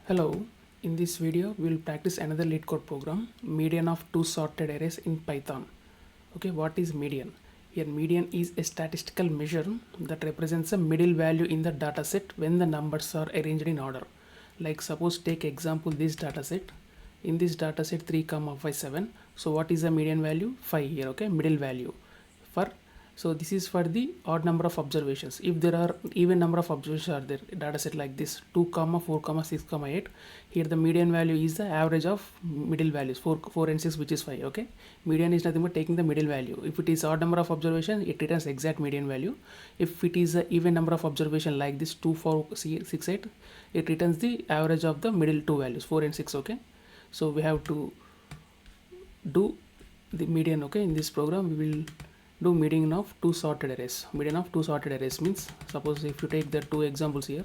Hello, in this video we will practice another LeetCode program, median of two sorted arrays in Python. Okay, what is median? Here median is a statistical measure that represents a middle value in the dataset when the numbers are arranged in order. Like suppose take example this dataset. In this dataset 3, 5, 7. So what is the median value? 5 here, okay, middle value. For so this is for the odd number of observations. If there are even number of observations are there, data set like this 2, 4, 6, 8, here the median value is the average of middle values 4 and 6, which is 5. Okay, median is nothing but taking the middle value. If it is odd number of observations, it returns exact median value. If it is an even number of observation like this 2, 4, 6, 8, it returns the average of the middle two values 4 and 6. Okay, so we have to do the median. Okay, in this program we will do median of two sorted arrays. Median of two sorted arrays means, suppose if you take the two examples here,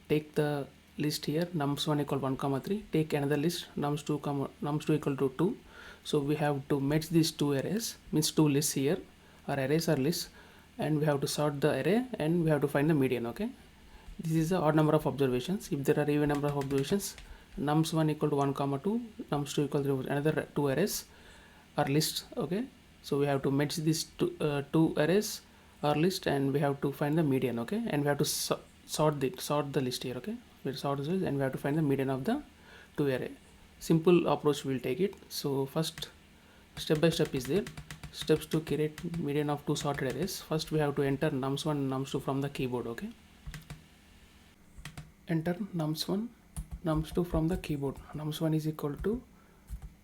take the list here nums1 equal 1 comma 3, take another list nums2 equal to 2. So we have to match these two arrays, means two lists here, or arrays or lists, and we have to sort the array and we have to find the median. Okay, this is the odd number of observations. If there are even number of observations, nums1 equal to 1 comma 2, nums2 equal to another two arrays or lists. Okay, so we have to match these two arrays or list and we have to find the median. Okay, and we have to sort the list here. Okay, we'll sort this and we have to find the median of the two array. Simple approach we'll take it. So first step by step is there. Steps to create median of two sorted arrays. First we have to enter nums1 and nums2 from the keyboard. Okay, enter nums1 nums2 from the keyboard. Nums1 is equal to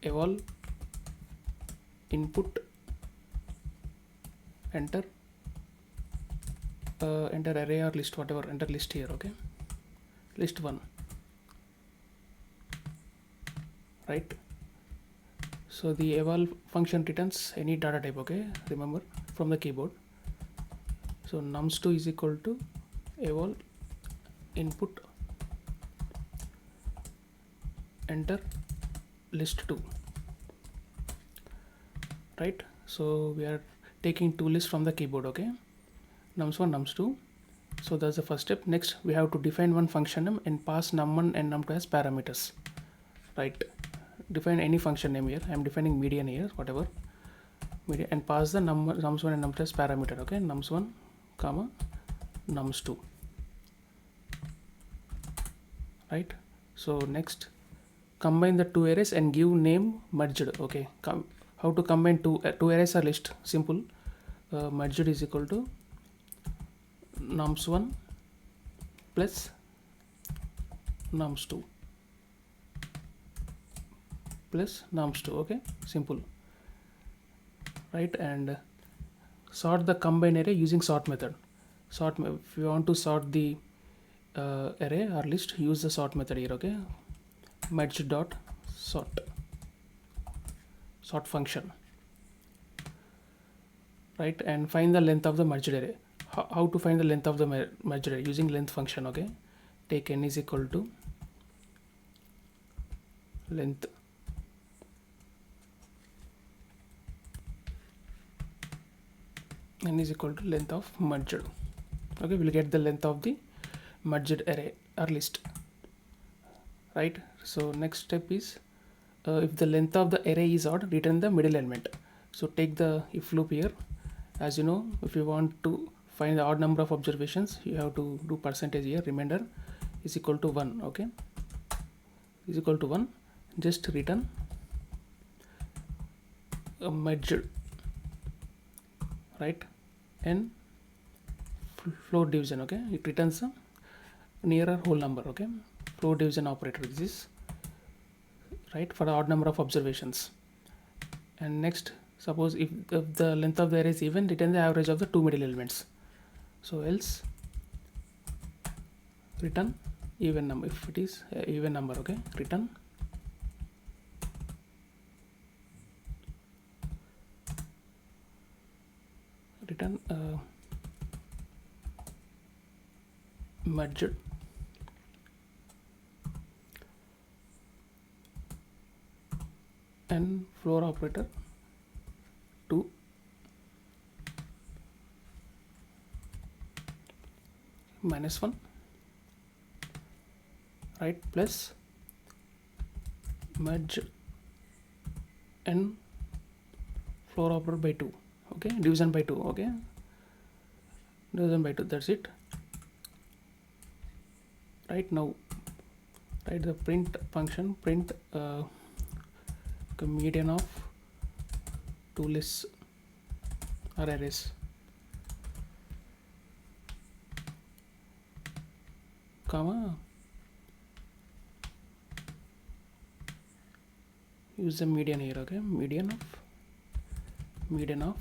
eval input, enter enter array or list, whatever, enter list here. Okay, list 1, right? So the eval function returns any data type. Okay, remember, from the keyboard. So nums2 is equal to eval input, enter list 2, right? So we are taking two lists from the keyboard. Okay, nums1 nums2. So that's the first step. Next we have to define one function name and pass num1 and num2 as parameters, right? Define any function name here. I am defining median here, whatever median, and pass the nums1 and num2 as parameter. Okay, nums1 comma nums2, right? So next combine the two arrays and give name merged. Okay, how to combine two arrays or list? Simple. Merged is equal to nums1 plus nums2 plus nums2. Okay, simple, right? And sort the combine array using sort method. If you want to sort the array or list, use the sort method here. Okay, merge dot sort function, right? And find the length of the merged array. How to find the length of the merged array? Using length function. Okay, take n is equal to length, n is equal to length of merged. Okay, we'll get the length of the merged array or list, right? So next step is, if the length of the array is odd, return the middle element. So take the if loop here. As you know, if you want to find the odd number of observations, you have to do percentage here, remainder is equal to 1. Okay, is equal to 1. Just return a merged, right? And floor division. Okay, it returns a nearer whole number. Okay, floor division operator this is, right, for the odd number of observations. And next, suppose if the length of the array is even, return the average of the two middle elements. So else return even number. If it is even number, okay, return merged and floor operator 2 -1, right, plus merge n floor operator by 2. Okay, division by 2. Okay, division by 2, that's it. Right now, write the print function, print median of two lists or arrays, comma, use the median here. Okay, median of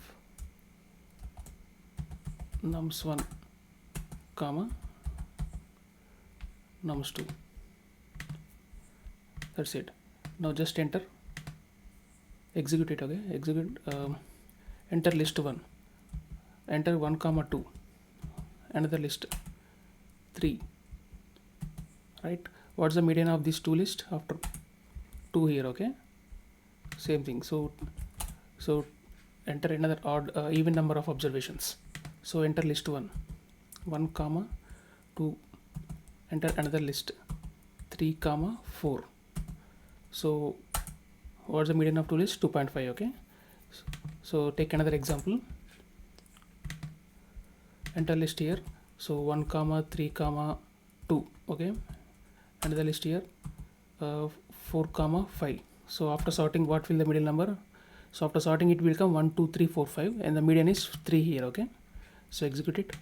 nums1 comma nums2. That's it. Now just enter, execute it. Okay, execute, enter list1, enter 1 comma 2, another list 3. Right, what's the median of these two lists after 2 here? Okay, same thing. So enter another odd even number of observations. So enter list1, 1 comma 2, enter another list 3 comma 4. So what's the median of two lists? 2.5. Okay, so take another example, enter list here. So 1 comma 3 comma 2. Okay, another list here, 4 comma 5. So after sorting, what will the median number? So after sorting, it will become 1 2 3 4 5, and the median is 3 here. Okay, so execute it.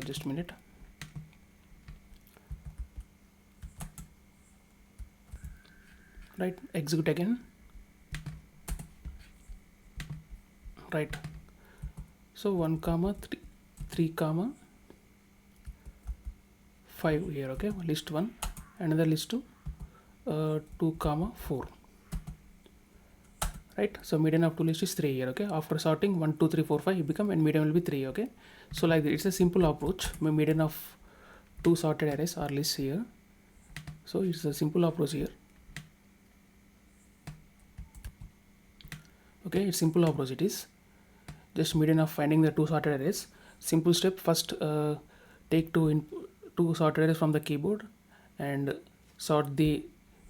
Just a minute. Right, execute again. Right, so 1 comma 3 comma 5 here. Okay, list 1, another list 2, 2 comma 4. Right, so median of two lists is 3 here. Okay, after sorting 1 2 3 4 5, it become, and median will be 3. Okay, so like this, it's a simple approach. Median of two sorted arrays or lists here. So it's a simple approach here. Okay, it's simple approach. It is just median of finding the two sorted arrays. Simple step: first take two sorted arrays from the keyboard and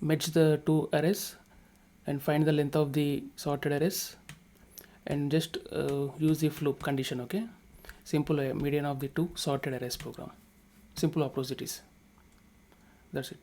merge the two arrays and find the length of the sorted arrays, and just use the if loop condition. Okay, simple median of the two sorted arrays program. Simple approach it is. That's it.